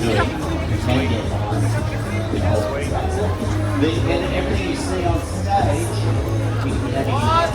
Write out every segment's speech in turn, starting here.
And everything you see on stage, you can have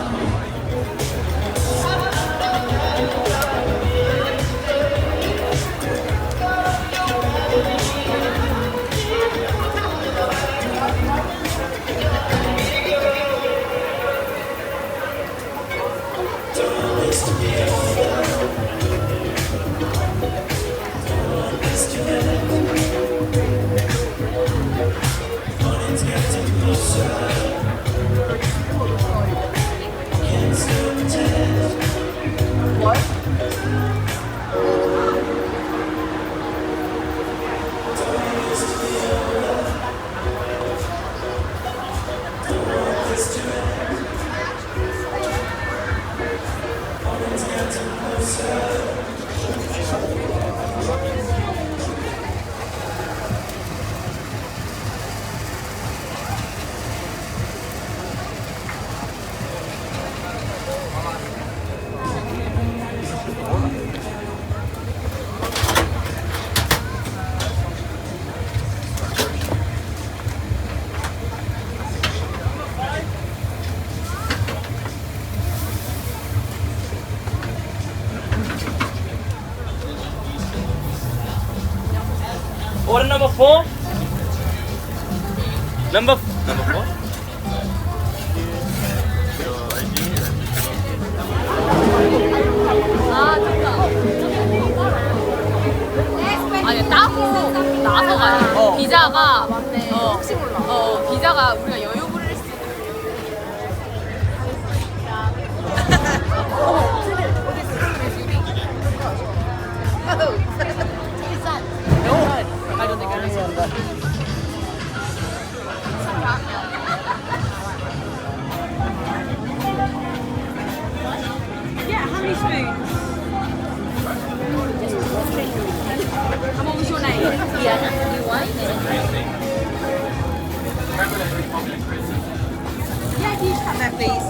Order number 4. Number 4. 아니 따고 나서 가요. 비자가 혹시 몰라. 비자가 우리가 여유 부릴 수 있는. I don't think I understand. Yeah, how many spoons? And what was your name? Diana. You white? Yeah, can you just come there, please?